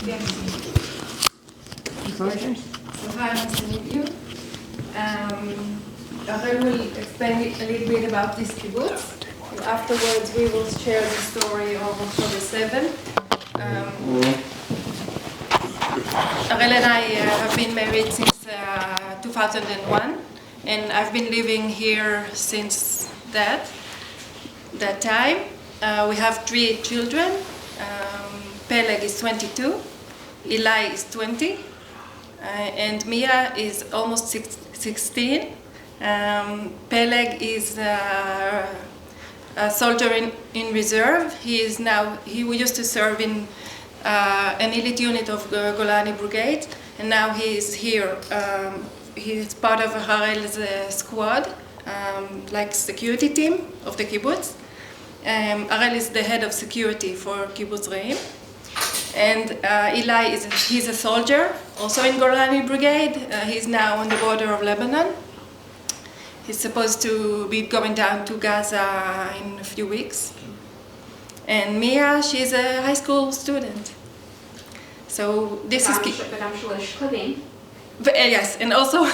Yes. So hi, nice to meet you. Harel will explain a little bit about this kibbutz. Afterwards, we will share the story of October 7. Harel and I have been married since 2001, and I've been living here since that time. We have 3 children. Peleg is 22, Eli is 20, and Mia is almost 16. Peleg is a soldier in reserve. He used to serve in an elite unit of the Golani Brigade, and now he is here. He's part of Harel's squad, like security team of the kibbutz. Harel is the head of security for Kibbutz Re'im. And Eli he's a soldier, also in Golani Brigade. He's now on the border of Lebanon. He's supposed to be going down to Gaza in a few weeks. And Mia, she's a high school student. So this is... Yes, and also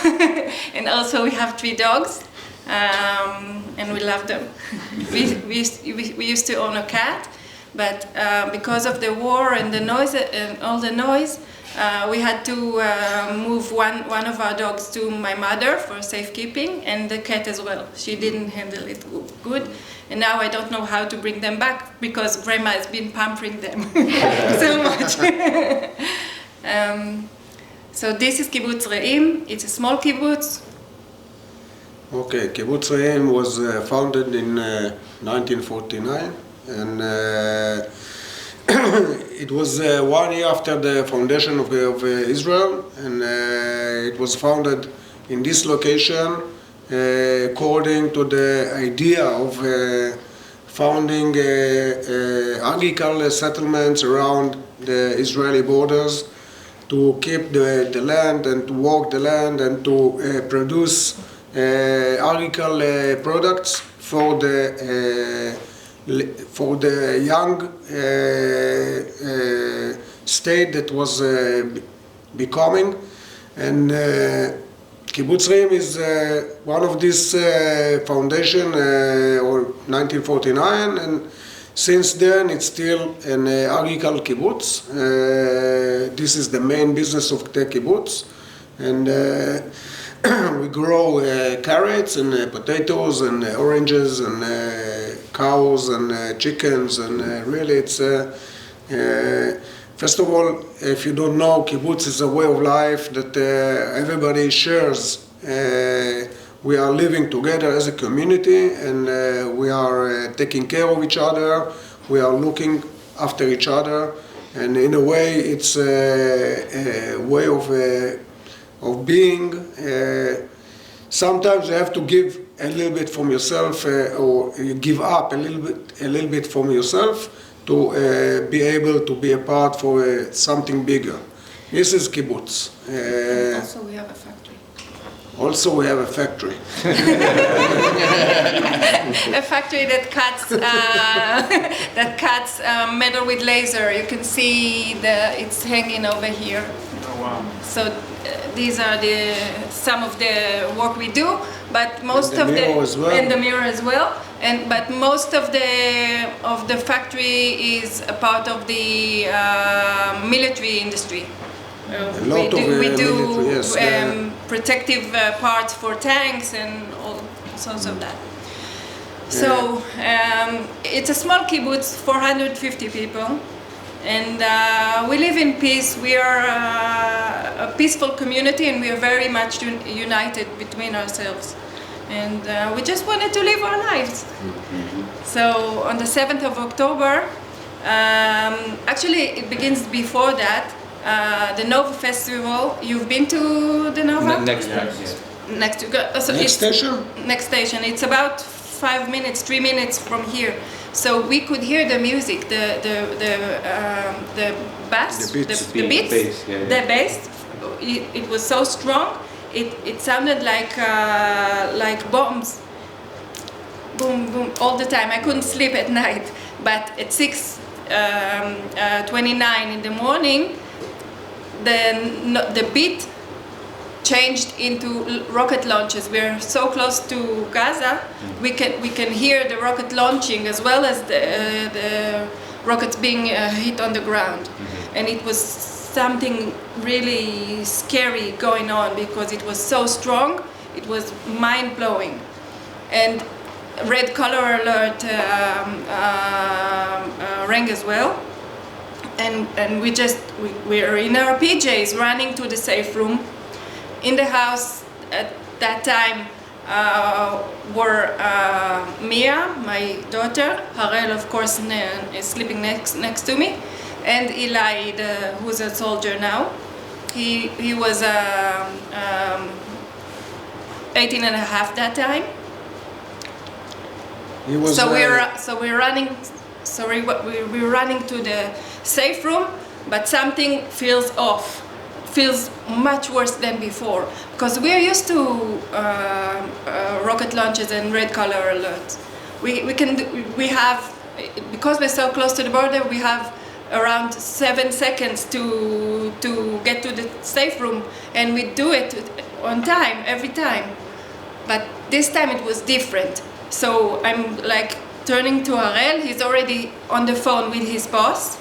and also we have 3 dogs, and we love them. we used to own a cat, but because of the war and the noise and all the noise, we had to move one of our dogs to my mother for safekeeping, and the cat as well. She didn't handle it good, and now I don't know how to bring them back because Grandma has been pampering them so much. So this is Kibbutz Re'im. It's a small kibbutz. Okay, Kibbutz Re'im was founded in 1949, and it was 1 year after the foundation of Israel, and it was founded in this location according to the idea of founding agricultural settlements around the Israeli borders, to keep the land and to work the land and to produce agricultural products for the young state that was becoming. And Kibbutz Re'im is one of these foundation, or 1949, and since then, it's still an agricultural kibbutz. This is the main business of the kibbutz, and we grow carrots and potatoes and oranges and cows and chickens, and really it's first of all, if you don't know, kibbutz is a way of life that everybody shares. We are living together as a community, and we are taking care of each other. We are looking after each other, and in a way, it's a way of being. Sometimes you have to give a little bit from yourself, or you give up a little bit from yourself to be able to be a part for something bigger. This is kibbutz. Also, we have a factory. Also, we have a factory. A factory that cuts metal with laser. You can see it's hanging over here. Oh wow! So these are some of the work we do, but most of the and the mirror as well. But most of the factory is a part of the military industry. We do protective parts for tanks and all sorts of that. So it's a small kibbutz, 450 people, and we live in peace. We are a peaceful community, and we are very much united between ourselves. And we just wanted to live our lives. So on the 7th of October, actually it begins before that. The Nova Festival. You've been to the Nova? Next station. Next station. It's about 3 minutes from here. So we could hear the music, the bass, the beats, the bass. It was so strong. It sounded like bombs, boom, boom, all the time. I couldn't sleep at night. But at 6:29 in the morning, the beat changed into rocket launches. We're so close to Gaza, we can hear the rocket launching as well as the rockets being hit on the ground. And it was something really scary going on because it was so strong, it was mind-blowing. And red color alert rang as well. And we're in our PJs running to the safe room. In the house at that time were Mia, my daughter, Harel, of course, is sleeping next to me, and Eli, who's a soldier now. He was 18 and a half that time. He was, we're running to the safe room, but something feels off. Feels much worse than before because we're used to rocket launches and red color alerts. We have, because we're so close to the border, we have around 7 seconds to get to the safe room, and we do it on time every time. But this time it was different. So I'm like turning to Harel. He's already on the phone with his boss.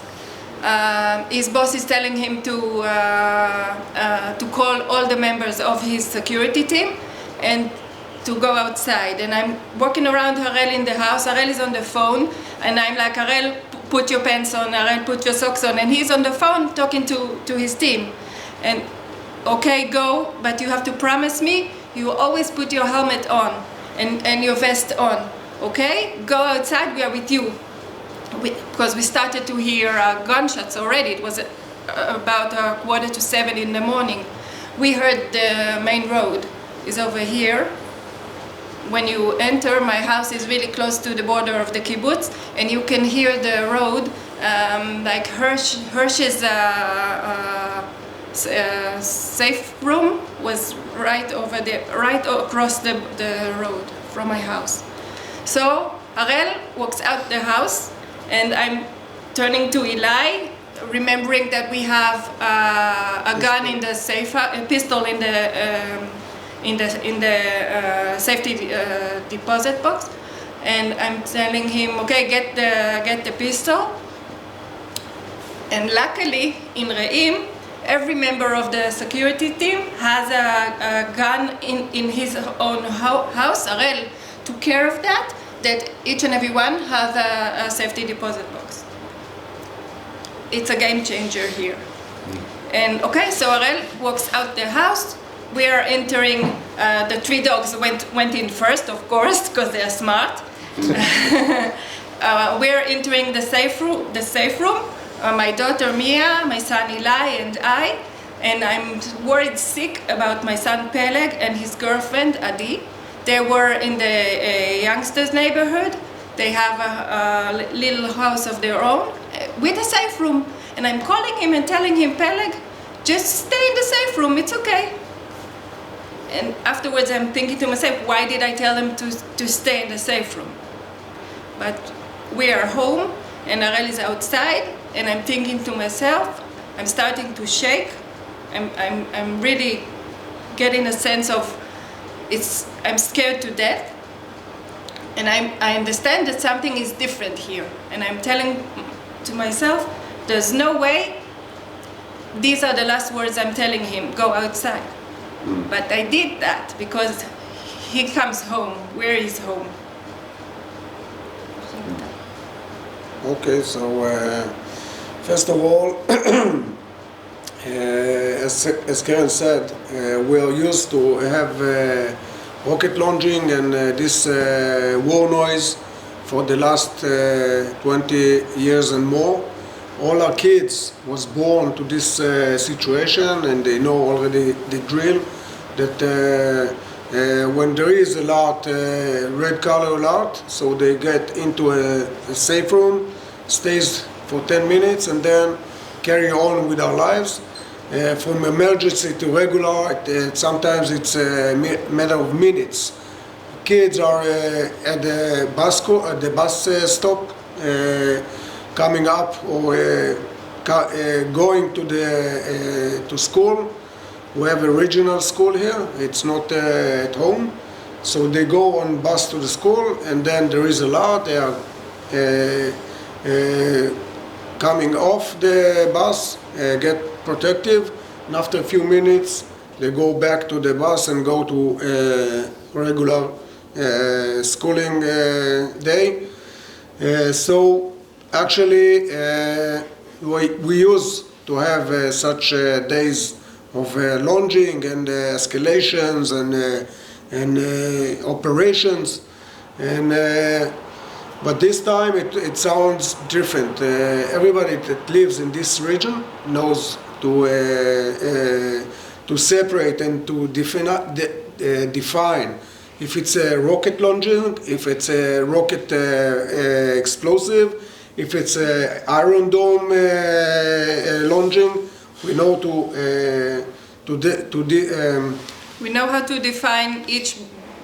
His boss is telling him to call all the members of his security team and to go outside. And I'm walking around Harel in the house. Harel is on the phone, and I'm like, Harel, put your pants on. Harel, put your socks on. And he's on the phone talking to his team. And okay, go, but you have to promise me you always put your helmet on and your vest on. Okay, go outside. We are with you. Because we started to hear gunshots already. It was about 6:45 in the morning. We heard the main road is over here. When you enter, my house is really close to the border of the kibbutz, and you can hear the road, like Hirsch's safe room was right over there, right across the road from my house. So Harel walks out the house, and I'm turning to Eli, remembering that we have a gun in the safe, a pistol in the safety deposit box, and I'm telling him, okay, get the pistol. And luckily, in Re'im, every member of the security team has a gun in his own house. Harel took care of that each and every one has a safety deposit box. It's a game changer here. And okay, so Harel walks out the house. We are entering, the 3 dogs went in first, of course, because they are smart. We're entering the safe room. My daughter Mia, my son Eli, and I. And I'm worried sick about my son Peleg and his girlfriend Adi. They were in the youngsters' neighborhood. They have a little house of their own with a safe room. And I'm calling him and telling him, Peleg, just stay in the safe room, it's okay. And afterwards I'm thinking to myself, why did I tell him to stay in the safe room? But we are home, and Harel is outside, and I'm thinking to myself, I'm starting to shake. I'm really getting a sense of, I'm scared to death, and I understand that something is different here, and I'm telling to myself, there's no way these are the last words I'm telling him, go outside. But I did that because he comes home. Where is home? Okay, so first of all, as Karen said, we are used to have rocket launching and this war noise for the last 20 years and more. All our kids was born to this situation, and they know already the drill that when there is a lot red color alert, so they get into a safe room, stays for 10 minutes, and then carry on with our lives. From emergency to regular, sometimes it's a matter of minutes. Kids are at the bus stop, coming up or going to school. We have a regional school here. It's not at home, so they go on bus to the school, and then there is a lot. They are coming off the bus, get protective, and after a few minutes they go back to the bus and go to regular schooling day. So actually we used to have such days of launching and escalations and operations, and but this time it sounds different. Everybody that lives in this region knows to separate and to define if it's a rocket launching, if it's a rocket explosive, if it's a Iron Dome launching. We know we know how to define each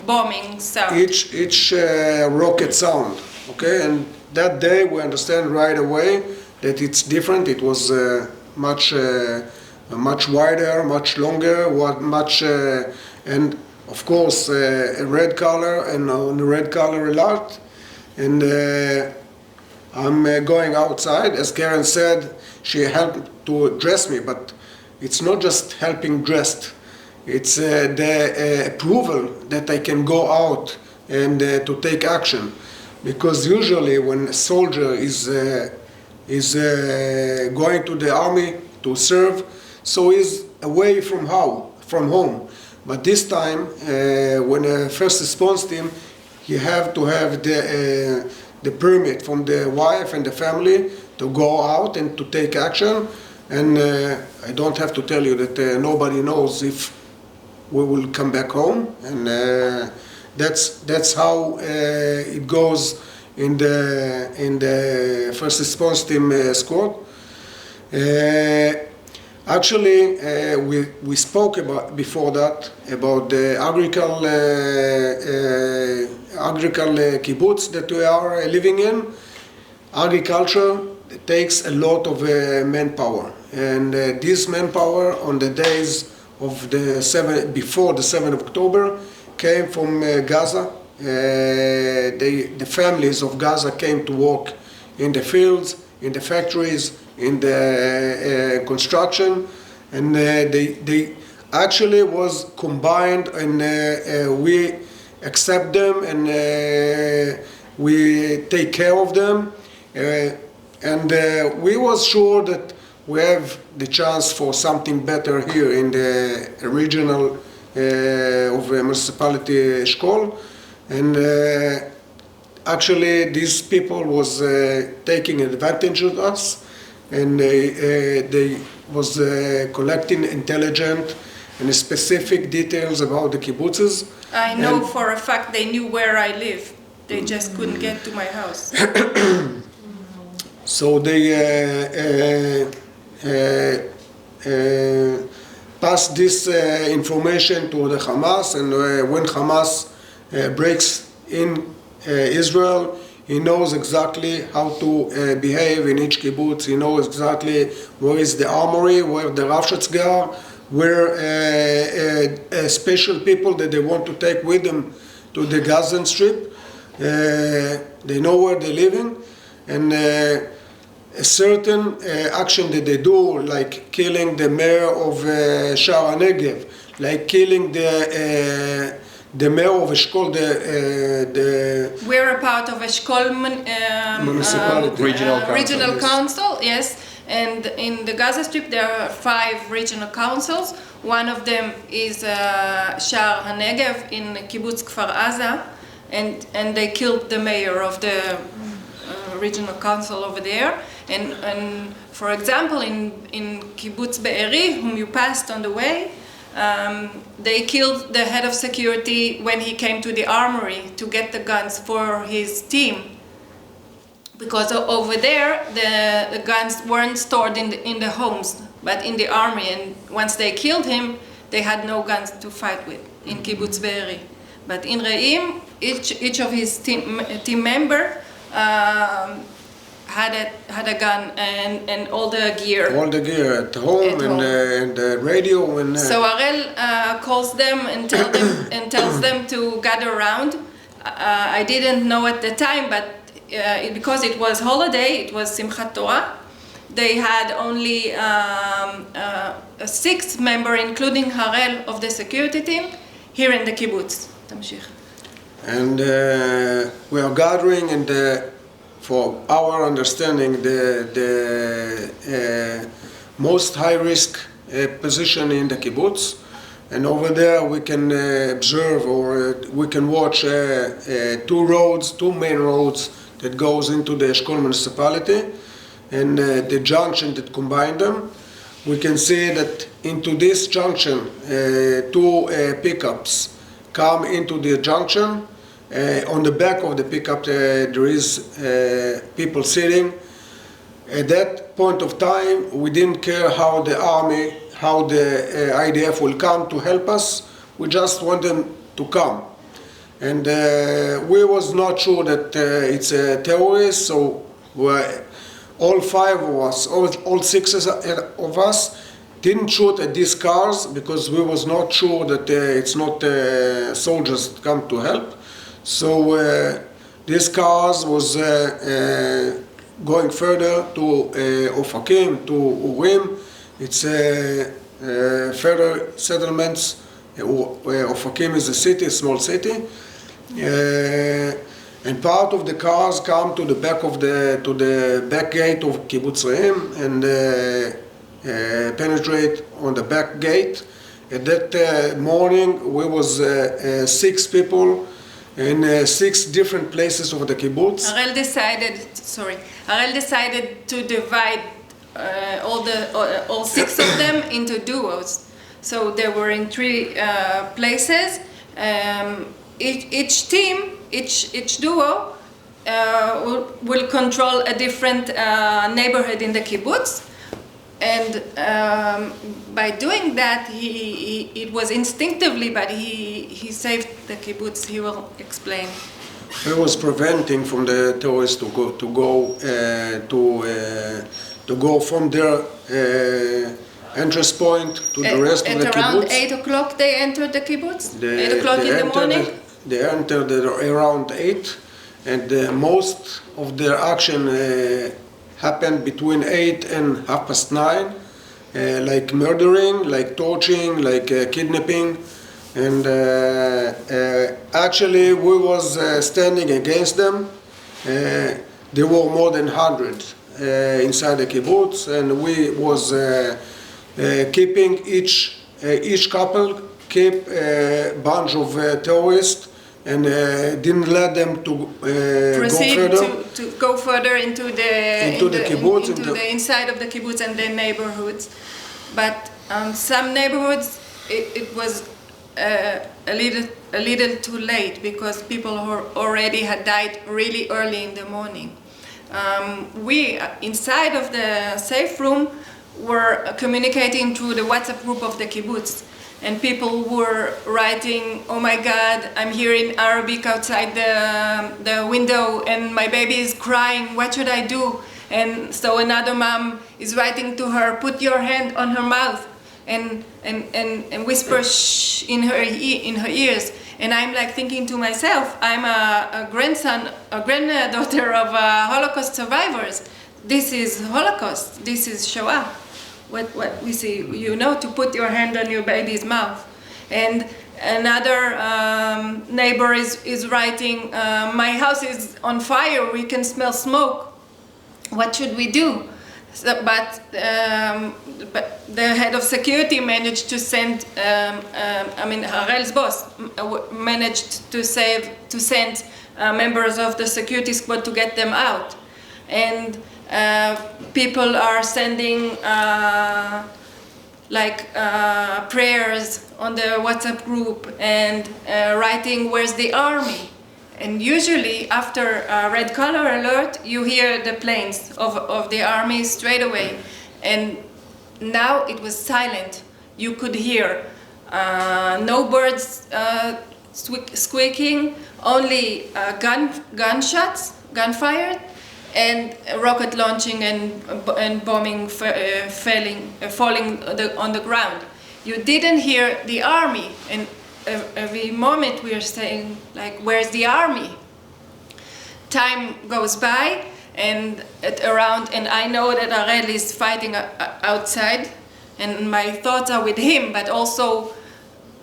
bombing sound. Each rocket sound, okay? And that day we understand right away that it's different. It was much wider, much longer, and of course a red color, and on the red color a lot. And I'm going outside. As Karen said, she helped to dress me, but it's not just helping dressed. It's the approval that I can go out and to take action. Because usually when a soldier is going to the army to serve, so he's away from home. But this time, when a first response team, you have to have the permit from the wife and the family to go out and to take action. And I don't have to tell you that nobody knows if we will come back home. And that's how it goes in the first response team squad. Actually, we spoke about before that about the agricultural kibbutz that we are living in. Agriculture takes a lot of manpower, and this manpower on the days of before the 7th of October came from Gaza. The families of Gaza came to work in the fields, in the factories, in the construction, and they actually was combined, and we accept them, and we take care of them, and we was sure that we have the chance for something better here in the regional of municipality Eshkol, and actually these people was taking advantage of us, and they was collecting intelligent and specific details about the kibbutzes. I know for a fact they knew where I live. They just couldn't get to my house. So they passed this information to the Hamas, and when Hamas breaks in Israel, he knows exactly how to behave in each kibbutz. He knows exactly where is the armory, where the Rafshatzgar, where special people that they want to take with them to the Gaza Strip. They know where they're living, and a certain action that they do, like killing the mayor of Sha'ar HaNegev, like killing the mayor of Eshkol, we're a part of Eshkol municipality. Regional Council, yes. And in the Gaza Strip there are 5 regional councils. One of them is Sha'ar HaNegev in Kibbutz Kfar Aza, and they killed the mayor of the regional council over there. And for example, in Kibbutz Be'eri, whom you passed on the way, they killed the head of security when he came to the armory to get the guns for his team. Because over there, the guns weren't stored in the homes, but in the army. And once they killed him, they had no guns to fight with in Kibbutz Be'eri. But in Re'im, each of his team member had a gun and all the gear. All the gear at home, and the radio. And so Harel calls them and tells them to gather around. I didn't know at the time, but because it was holiday, it was Simchat Torah. They had only 6 members, including Harel, of the security team here in the kibbutz. And we are gathering, and for our understanding, the most high-risk position in the kibbutz. And over there we can observe, or we can watch 2 main roads that goes into the Eshkol municipality, and the junction that combine them. We can see that into this junction, 2 pickups come into the junction. On the back of the pickup there is people sitting. At that point of time, we didn't care how the army, how the IDF will come to help us. We just want them to come. And we was not sure that it's a terrorist, so all 5 of us, all 6 of us, didn't shoot at these cars because we was not sure that it's not soldiers that come to help. So these cars was going further to Ofakim, to Urim. It's further settlements. Ofakim is a city, a small city. And part of the cars come to the back of the back gate of Kibbutz Re'im and penetrate on the back gate. At that morning, we was 6 people in 6 different places of the kibbutz. Harel decided to divide all 6 of them into duos. So they were in 3 places. Each team, each duo will control a different neighborhood in the kibbutz. And by doing that, it was instinctively, but he saved the kibbutz. He will explain. It was preventing from the terrorists to go from their entrance point to the rest of the kibbutz. At around 8 o'clock, they entered the kibbutz. 8 o'clock in the morning. They entered around 8, and most of their action happened between 8 and 9:30, like murdering, like torturing, like kidnapping. And actually we was standing against them. There were more than 100 inside the kibbutz, and we was keeping each couple keep a bunch of terrorists, and didn't let them to go further into the kibbutz, into the inside of the kibbutz and the neighborhoods. But some neighborhoods it was a little too late because people already had died really early in the morning. We inside of the safe room were communicating through the WhatsApp group of the kibbutz. And people were writing, "Oh my God, I'm hearing Arabic outside the window and my baby is crying, what should I do?" And so another mom is writing to her, "Put your hand on her mouth and whisper shh in her ears." And I'm like thinking to myself, I'm a granddaughter of Holocaust survivors. This is Holocaust, this is Shoah. What we see, to put your hand on your baby's mouth. And another neighbor is writing, "My house is on fire, we can smell smoke. What should we do?" So, but the head of security managed to send, Harel's boss managed to send members of the security squad to get them out. And people are sending prayers on the WhatsApp group and writing, "Where's the army?" And usually after a red color alert, you hear the planes of the army straight away. And now it was silent. You could hear no birds squeaking, only gunshots, gunfire. and rocket launching and bombing falling on the ground. You didn't hear the army, and every moment we are saying, like, where's the army? Time goes by, and I know that Harel is fighting outside, and my thoughts are with him, but also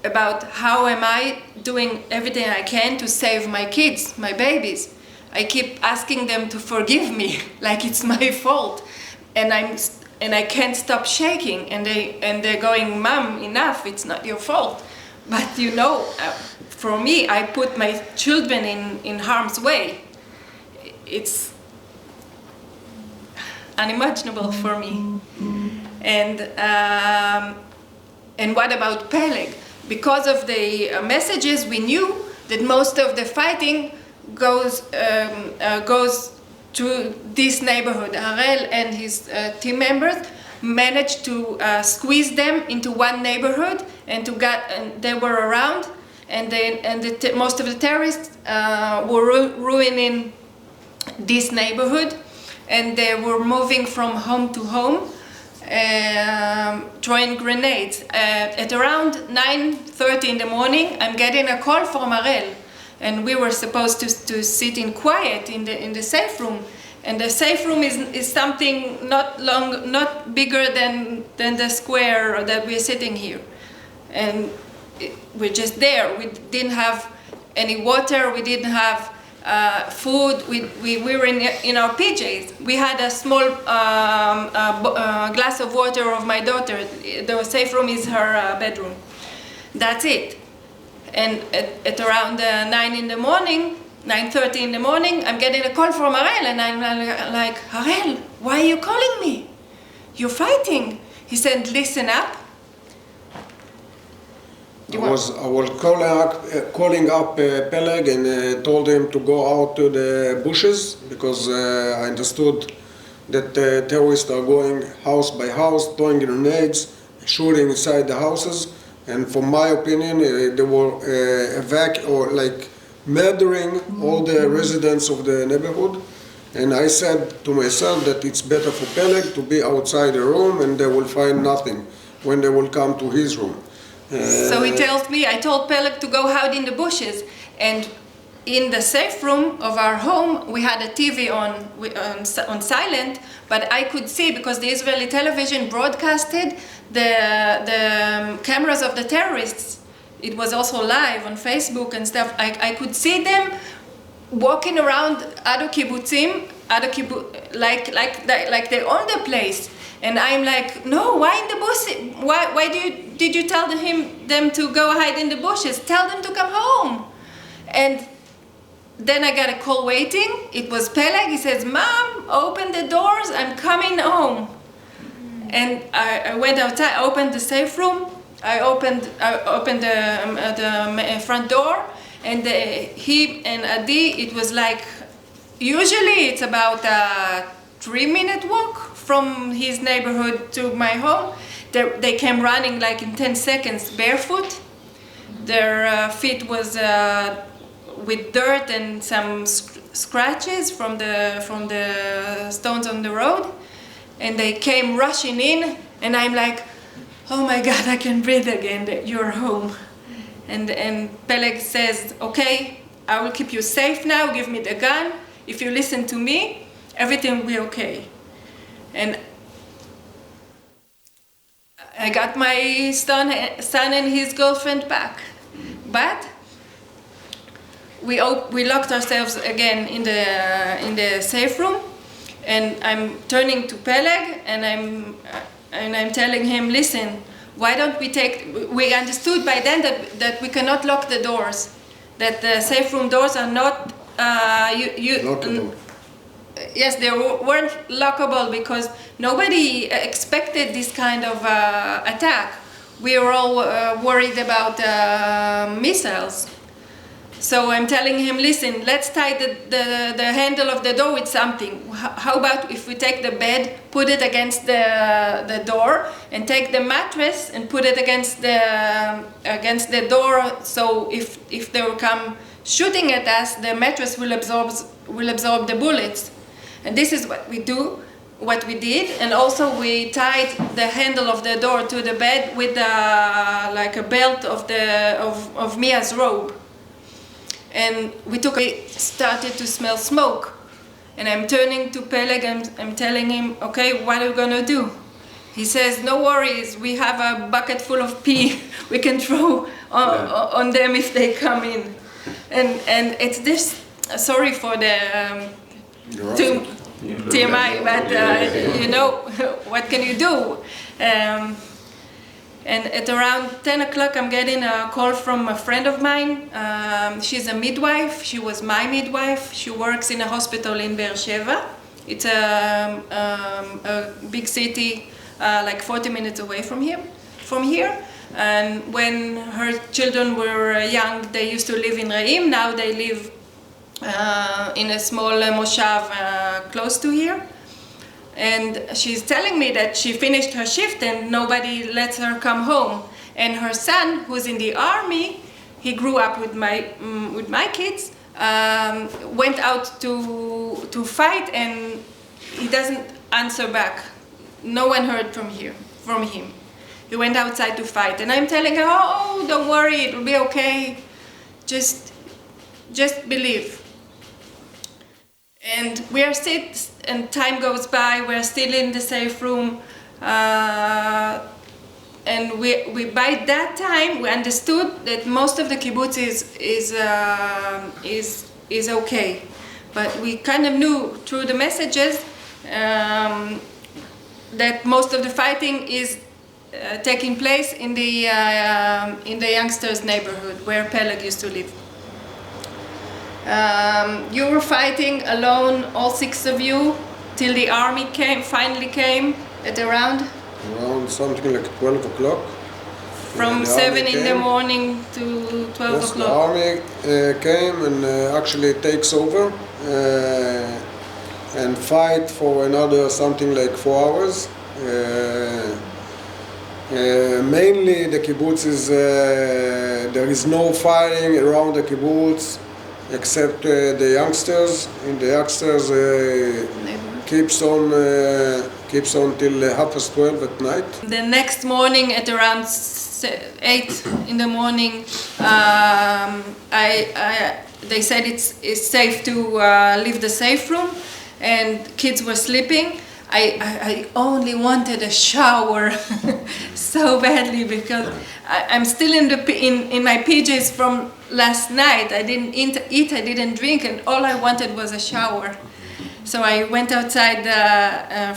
about how am I doing everything I can to save my kids, my babies. I keep asking them to forgive me, like it's my fault, and I can't stop shaking, and they're going, Mom, enough, it's not your fault. But you know, for me, I put my children in harm's way. It's unimaginable for me. And what about Peleg? Because of the messages, we knew that most of the fighting goes to this neighborhood. Harel and his team members managed to squeeze them into one neighborhood, and they were around, and most of the terrorists were ruining this neighborhood, and they were moving from home to home, throwing grenades. At around 9:30 in the morning, I'm getting a call from Harel, and we were supposed to sit in quiet in the safe room. And the safe room is something not bigger than the square that we're sitting here. And we're just there. We didn't have any water. We didn't have food. We were in our PJs. We had a small glass of water of my daughter. The safe room is her bedroom. That's it. And at around 9:30 in the morning, I'm getting a call from Harel, and I'm like, Harel, why are you calling me? You're fighting. He said, listen up. I was calling up Peleg and told him to go out to the bushes, because I understood that terrorists are going house by house, throwing grenades, shooting inside the houses, and from my opinion, they were murdering all the residents of the neighborhood. And I said to myself that it's better for Peleg to be outside the room, and they will find nothing when they will come to his room. So he tells me, I told Peleg to go hide in the bushes, and in the safe room of our home we had a TV on silent, but I could see, because the Israeli television broadcasted the cameras of the terrorists. It was also live on Facebook and stuff. I could see them walking around other kibbutzim, like they own the place. And I'm like, no, why in the bushes? Why did you tell them to go hide in the bushes? Tell them to come home. And then I got a call waiting. It was Peleg. He says, Mom, open the doors. I'm coming home. And I went outside, opened the safe room. I opened the front door, and he and Adi, it was like, usually it's about a 3-minute walk from his neighborhood to my home. They came running like in 10 seconds, barefoot. Their feet was with dirt and some scratches from the stones on the road, and they came rushing in, and I'm like, oh my God, I can breathe again, you're home. And Peleg says, okay, I will keep you safe now, give me the gun. If you listen to me, everything will be okay. And I got my son and his girlfriend back. But we locked ourselves again in the safe room, and I'm turning to Peleg, and I'm telling him, listen, why don't we understood by then that we cannot lock the doors, that the safe room doors are not lockable. Yes, they weren't lockable, because nobody expected this kind of attack. We were all worried about missiles. So I'm telling him, listen, let's tie the handle of the door with something. How about if we take the bed, put it against the door, and take the mattress and put it against the door, so if they will come shooting at us, the mattress will absorb the bullets. And this is what we did, and also we tied the handle of the door to the bed with like a belt of Mia's robe. And we started to smell smoke. And I'm turning to Peleg and I'm telling him, okay, what are we gonna do? He says, no worries, we have a bucket full of pee we can throw on them if they come in. And it's this, sorry for the TMI, but you know, what can you do? And at around 10 o'clock, I'm getting a call from a friend of mine. She's a midwife. She was my midwife. She works in a hospital in Be'er Sheva. It's a big city, like 40 minutes away from here. And when her children were young, they used to live in Re'im. Now they live in a small moshav close to here. And she's telling me that she finished her shift and nobody lets her come home. And her son, who's in the army, he grew up with my kids, went out to fight, and he doesn't answer back. No one heard from him. He went outside to fight, and I'm telling her, oh, don't worry, it'll be okay. Just believe. And we are still, and time goes by, we're still in the safe room, and we by that time we understood that most of the kibbutz is okay, but we kind of knew through the messages that most of the fighting is taking place in the youngsters' neighborhood where Peleg used to live. You were fighting alone, all 6 of you, till the army finally came at around something like 12 o'clock. From 7 in the morning to 12 yes, o'clock. The army came and actually takes over and fight for another something like 4 hours. Mainly the kibbutz is, there is no fighting around the kibbutz except the youngsters. And the youngsters keeps on till 12:30 at night. The next morning at around 8 in the morning, they said it's safe to leave the safe room, and kids were sleeping. I only wanted a shower so badly because I'm still in my PJs from last night. I didn't eat, I didn't drink, and all I wanted was a shower. So I went outside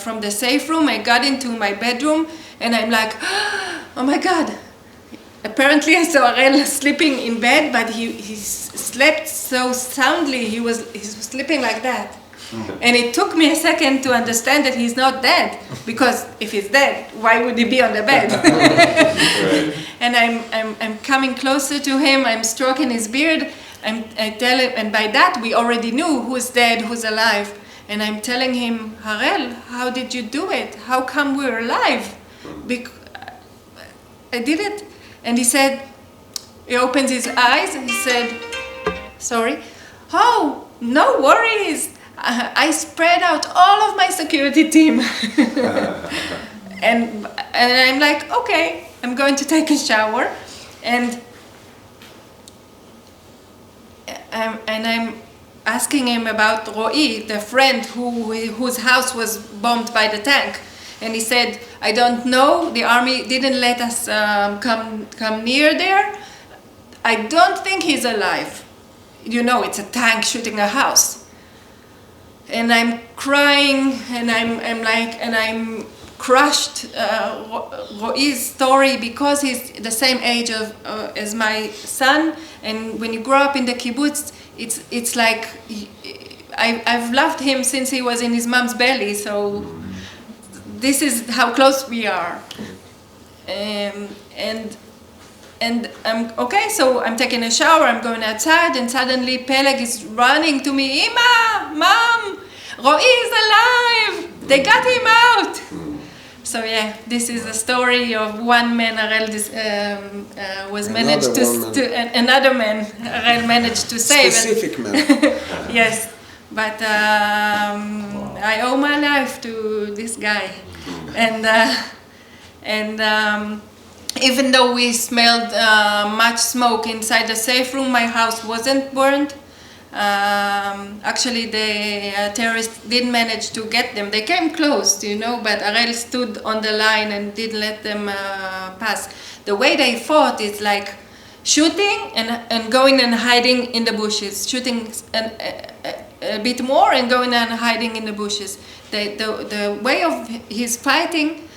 from the safe room. I got into my bedroom, and I'm like, oh my God. Apparently I saw Harel sleeping in bed, but he slept so soundly. He was sleeping like that. And it took me a second to understand that he's not dead, because if he's dead, why would he be on the bed? And I'm coming closer to him. I'm stroking his beard. I tell him, and by that we already knew who's dead, who's alive. And I'm telling him, Harel, how did you do it? How come we're alive? I did it. And he said, he opens his eyes and he said, sorry. Oh, no worries. I spread out all of my security team. and I'm like, okay, I'm going to take a shower. And I'm asking him about Ro'i, the friend whose house was bombed by the tank. And he said, I don't know, the army didn't let us come near there. I don't think he's alive. You know, it's a tank shooting a house. And I'm crying, and I'm crushed. Ro'i's story, because he's the same age as my son, and when you grow up in the kibbutz, it's like I've loved him since he was in his mom's belly. So this is how close we are. And I'm okay, so I'm taking a shower, I'm going outside, and suddenly Peleg is running to me, Ima, Mom, Ro'i is alive, they got him out. So yeah, this is a story of one man Harel Another man Harel managed to save. Yes, But I owe my life to this guy, and even though we smelled much smoke inside the safe room, my house wasn't burned. Actually, the terrorists didn't manage to get them. They came close, you know, but Harel stood on the line and didn't let them pass. The way they fought is like shooting and going and hiding in the bushes, shooting a bit more and going and hiding in the bushes. The way of his fighting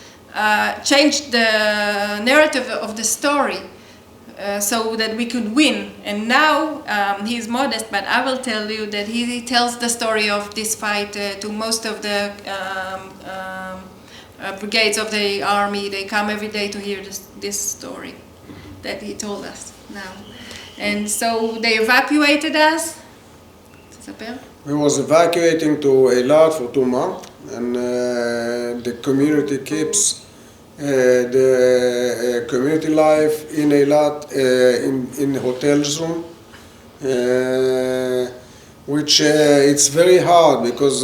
changed the narrative of the story. So that we could win. And now he's modest, but I will tell you that he tells the story of this fight to most of the brigades of the army. They come every day to hear this story that he told us now. And so they evacuated us. We was evacuating to Eilat for 2 months, and the community keeps the community life in Eilat in hotels room, which it's very hard because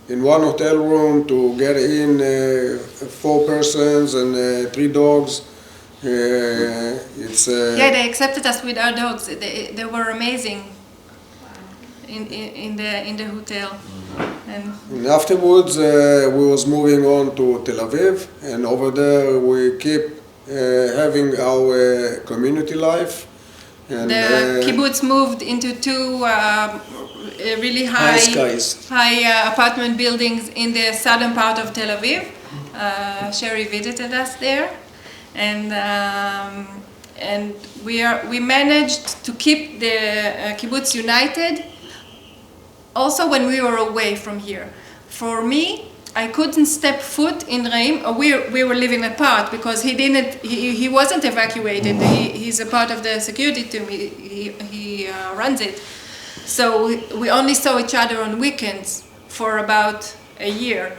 in one hotel room to get in 4 persons and 3 dogs. It's yeah, they accepted us with our dogs. They were amazing in the hotel. And afterwards, we was moving on to Tel Aviv, and over there we keep having our community life. And the kibbutz moved into 2 really high apartment buildings in the southern part of Tel Aviv. Sherry visited us there, and we managed to keep the kibbutz united. Also, when we were away from here, for me, I couldn't step foot in Re'im. We were living apart because he wasn't evacuated. He's a part of the security team. He runs it. So we only saw each other on weekends for about a year.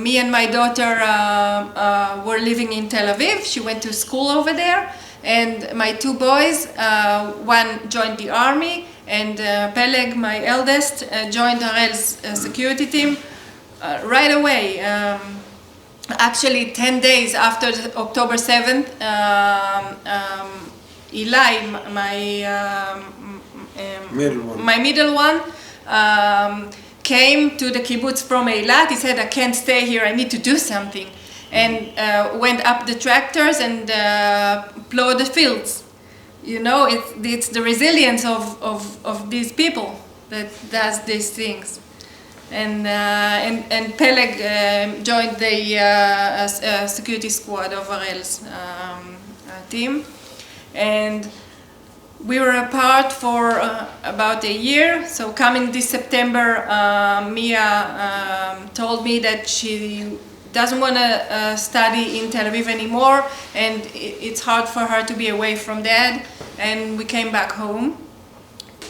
Me and my daughter were living in Tel Aviv. She went to school over there. And my 2 boys, one joined the army, and Peleg, my eldest, joined Harel's security team right away. Actually, 10 days after October 7th, Eli, my middle one, came to the kibbutz from Eilat. He said, I can't stay here, I need to do something. And went up the tractors and plowed the fields. You know, it's the resilience of these people that does these things. And Peleg joined the security squad of Harel's team, and we were apart for about a year. So coming this September, Mia told me that she doesn't want to study in Tel Aviv anymore, and it's hard for her to be away from Dad, and we came back home.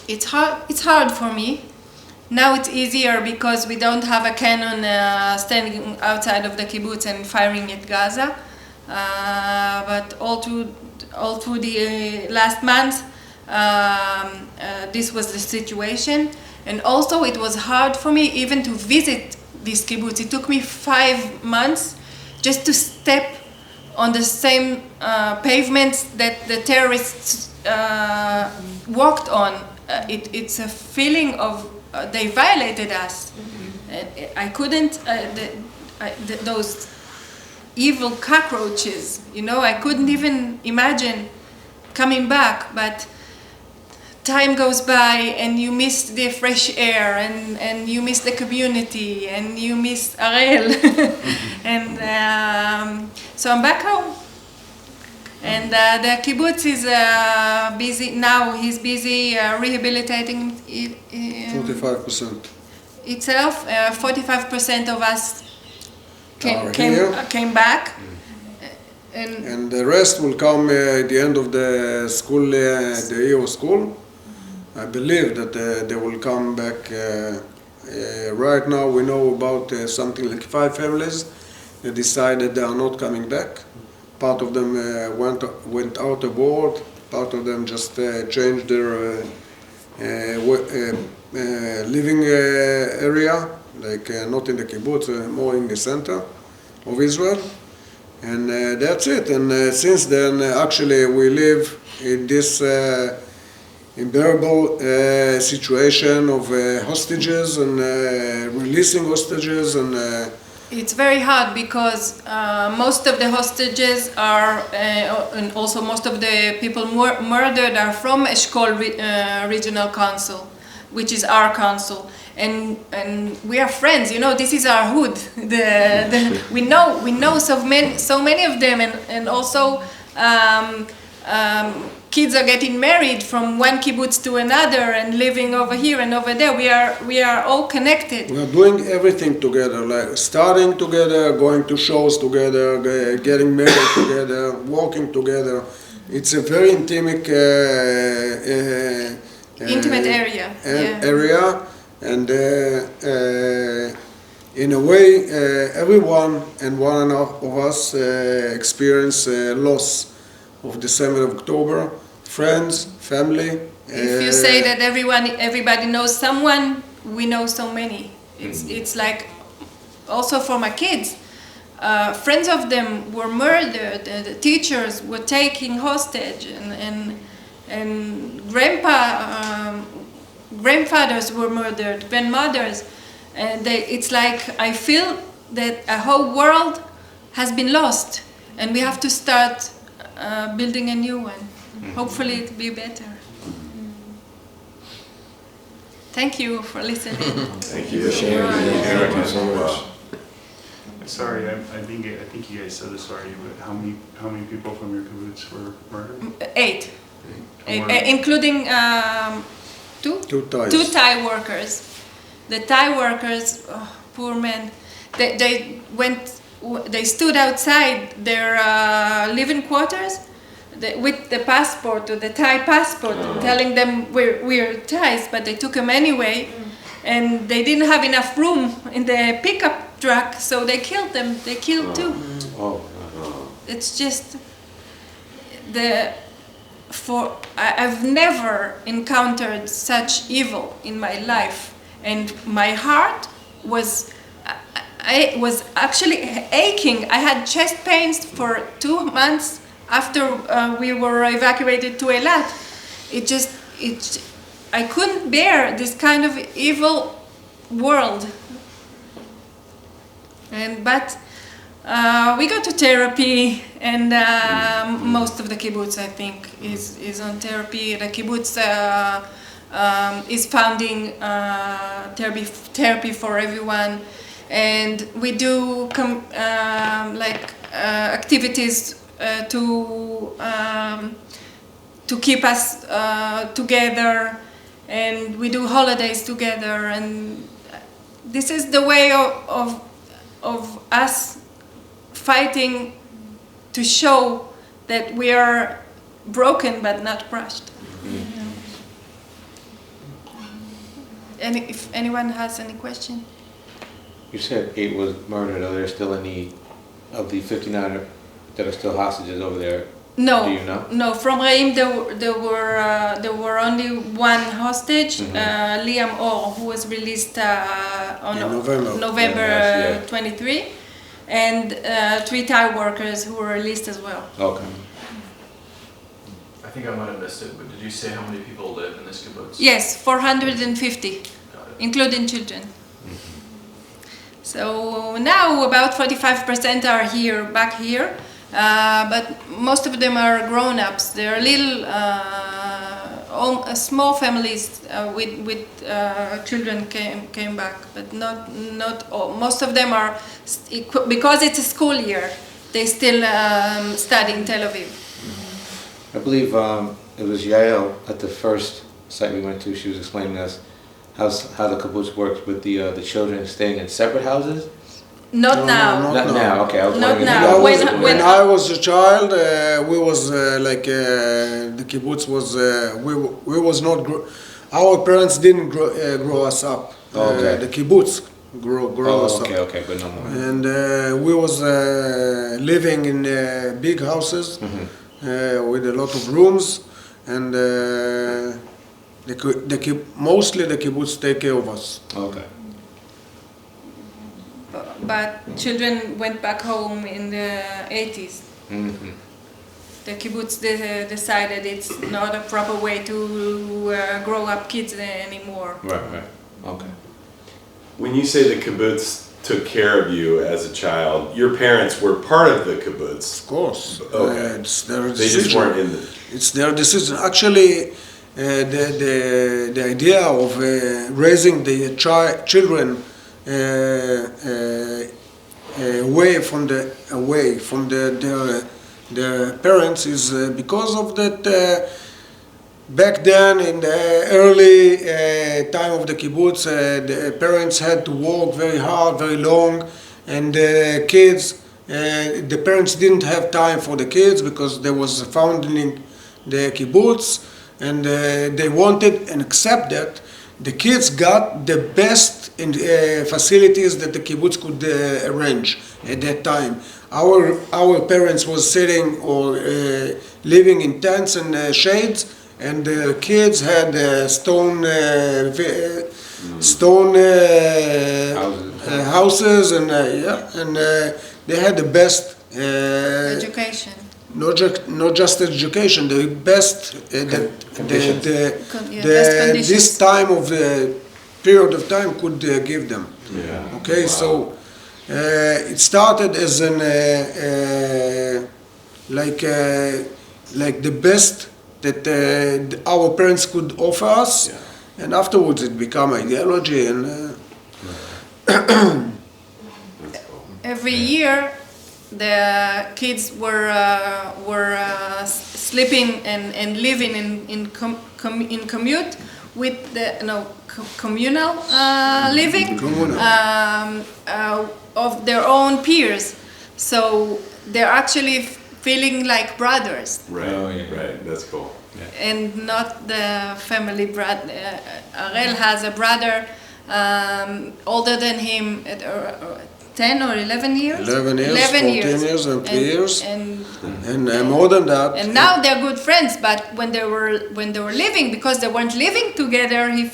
It's hard for me. Now it's easier because we don't have a cannon standing outside of the kibbutz and firing at Gaza. But all through the last month, this was the situation. And also it was hard for me even to visit this kibbutz. It took me 5 months just to step on the same pavements that the terrorists walked on. It's a feeling of they violated us. I couldn't, those evil cockroaches, you know, I couldn't even imagine coming back, but time goes by and you miss the fresh air and you miss the community and you miss Harel. And so I'm back home. And the kibbutz is busy now. He's busy rehabilitating 45% itself. 45% of us came back, and the rest will come at the end of the school, the year of school. I believe that they will come back. Right now, we know about something like 5 families that decided they are not coming back. Part of them went out abroad, Part of them just changed their living area, like not in the kibbutz, more in the center of Israel. And that's it. And since then, actually, we live in this unbearable situation of hostages and releasing hostages. And it's very hard because most of the hostages are, and also most of the people murdered are from Eshkol Regional Council, which is our council. And we are friends, you know, this is our hood. We know so many of them, and also kids are getting married from one kibbutz to another and living over here and over there. We are all connected. We are doing everything together, like studying together, going to shows together, getting married together, working together. It's a very intimate area. Area. And in a way, everyone and one of us experience loss of the 7th of October, friends, family. If you say that everybody knows someone, we know so many. It's like also for my kids. Friends of them were murdered. The teachers were taken hostage, and grandfathers were murdered, grandmothers, and it's like I feel that a whole world has been lost, and we have to start building a new one. Hopefully it'll be better. Thank you for listening. Thank you for sharing. Thank you so much. Sorry, I think you guys said this already, but how many people from your kibbutz were murdered? 8. Including two Thai workers. The Thai workers, oh, poor men, they stood outside their living quarters with the passport, or the Thai passport, telling them we're Thais, but they took them anyway, and they didn't have enough room in the pickup truck, so they killed them. They killed 2. It's just I've never encountered such evil in my life, and my heart was actually aching. I had chest pains for 2 months after we were evacuated to Eilat. I couldn't bear this kind of evil world. But we go to therapy, and most of the kibbutz, I think, is on therapy. The kibbutz is founding therapy for everyone, and we do activities to keep us together, and we do holidays together, and this is the way of us fighting to show that we are broken but not crushed. And if anyone has any question. You said 8 was murdered. Are there still any of the 59 that are still hostages over there? No. Do you know? No. From Re'im there were only 1 hostage, Liam Or, who was released on November 23, and 3 Thai workers who were released as well. Okay. I think I might have missed it, but did you say how many people live in this kibbutz? Yes, 450, including children. So now about 45% are back here, but most of them are grown-ups. They're little, small families with children came back, but not all. Most of them are, because it's a school year, they still study in Tel Aviv. I believe it was Yael at the first site we went to. She was explaining to us how the kibbutz works with the children staying in separate houses. Not now. Not now. Okay, I was Not wondering. now. When I was a child, we was the kibbutz was we was not our parents didn't grow us up. Okay. The kibbutz grow us up. Okay, but no more. And we was living in big houses with a lot of rooms. and mostly the kibbutz take care of us. Okay. But children went back home in the 80s. Mm-hmm. The kibbutz decided it's not a proper way to grow up kids anymore. Right. Okay. When you say the kibbutz took care of you as a child, your parents were part of the kibbutz. Of course. Okay. It's their They just decision. weren't in the. It's their decision. Actually, the idea of raising the children away from their parents is because of that. Back then, in the early time of the kibbutz, the parents had to work very hard, very long, and the kids, the parents didn't have time for the kids because there was founding the kibbutz, and they wanted and accept that the kids got the best facilities that the kibbutz could arrange at that time. Our parents was sitting or living in tents and shades, and the kids had stone houses, and they had the best Education. not just education, the best Best this conditions. time of the period of time could give them. Yeah. Okay, Wow. so it started as an like the best that our parents could offer us, Yeah. and afterwards it became ideology and. That's cool. Every year, the kids were sleeping and living in commute with the communal living Communal. of their own peers. So they're actually feeling like brothers Right. Oh, yeah. Right. That's cool. and not the family brother. Harel has a brother older than him at 10 or 11 years? 11 years, 14 years, and 3 years. And More than that. and now they're good friends, but when they were living, because they weren't living together, he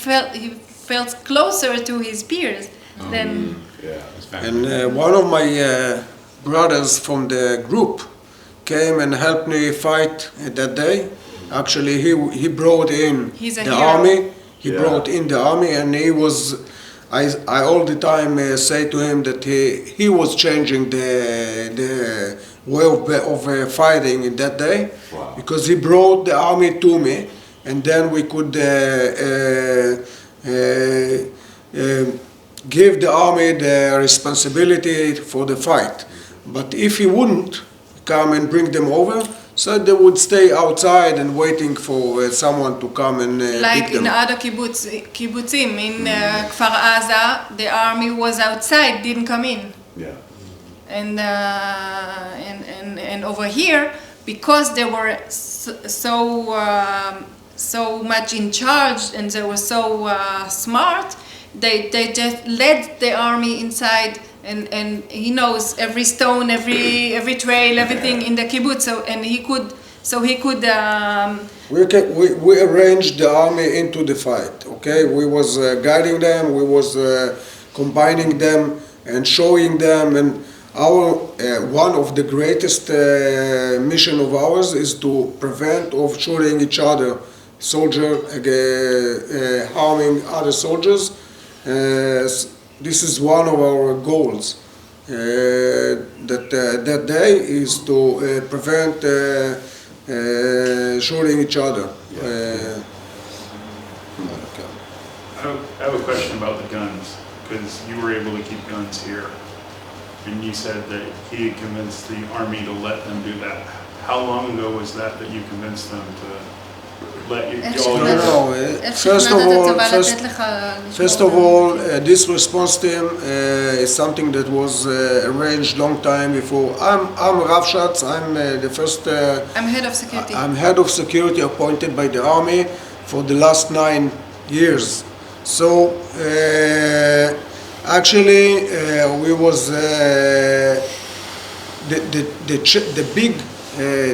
felt closer to his peers than Yeah. That's fine. And one of my brothers from the group came and helped me fight that day. Actually, he brought in He's a the hero. army. He Yeah. brought in the army, and he was. I all the time say to him that he was changing the way of fighting in that day, Wow. because he brought the army to me, and then we could give the army the responsibility for the fight. But if he wouldn't come and bring them over, so they would stay outside and waiting for someone to come and like pick them. in other kibbutzim in Kfar Aza, the army was outside, didn't come in. Yeah. And over here, because they were so much in charge and they were so smart, they just led the army inside, and he knows every stone, every trail, everything in the kibbutz. So he could. We arranged the army into the fight. Okay, we was guiding them, we was combining them and showing them. And our one of the greatest mission of ours is to prevent of shooting each other, soldier harming other soldiers. This is one of our goals. That day is to prevent shooting each other. I have a question about the guns, because you were able to keep guns here, and you said that he had convinced the army to let them do that. How long ago was that you convinced them to let you איך all שכנעת- your... איך First שכנעת of את all, הצבא first- לתת לך First לשמור of all, this response team is something that was arranged long time before. I'm Rav Shatz. I'm the first. I'm head of security. I'm head of security appointed by the army for the last 9 years. So actually, we was the big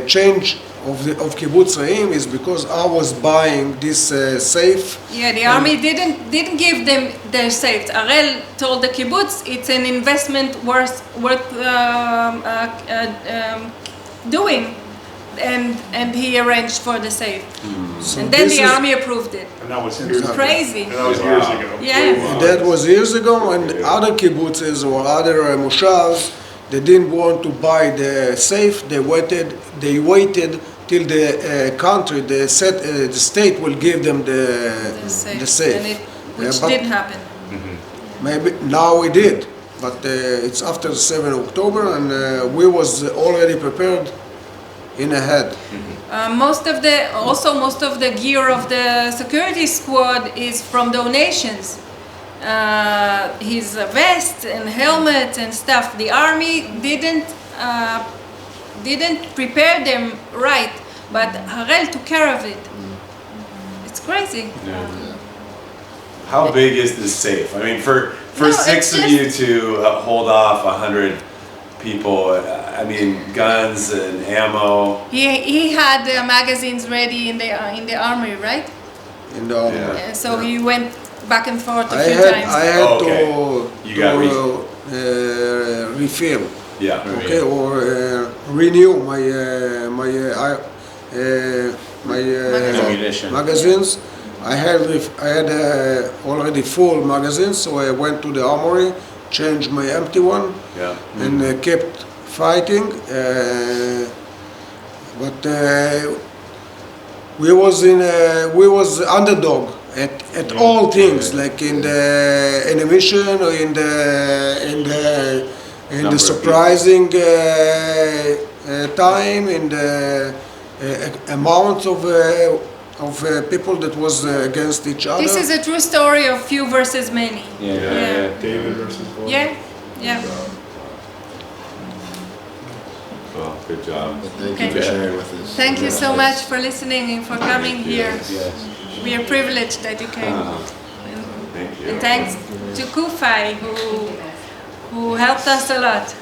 change of Kibbutz Re'im is because I was buying this safe. Yeah, the army didn't give them their safes. Harel told the kibbutz it's an investment worth doing, and he arranged for the safe. So And then this the is- army approved it. And that was years ago. Crazy. And that was years ago. Yeah. That was years ago, and other kibbutzes or other moshavs, they didn't want to buy the safe. They waited till the country, the state will give them the safe. And which but didn't happen. maybe now we did, but it's after 7 October, and we was already prepared in ahead. Most of the gear of the security squad is from donations. His vest and helmet and stuff. The army didn't prepare them right, but Harel took care of it. It's crazy. How big is this safe? I mean, for No, six it's of just- you to hold off 100 people, I mean, guns and ammo. He had magazines ready in the army, right? In the army. Yeah. So he went back and forth a I few had times. I had Oh, okay. You got refill, Yeah. okay, or renew my Ammunition. magazines. I had already full magazines, so I went to the armory, changed my empty one, Yeah. and kept fighting. But we was underdog at all things, like in the animation or in the Number of surprising time, in the amount of people that was against each other. This is a true story of few versus many. Yeah. David versus Goliath. Yeah. Well, good job. Thank Okay. you for sharing with us. Thank you so much for listening and for coming here. Yes. We are privileged that you came. Thank you. And thanks to Kufai who helped us a lot.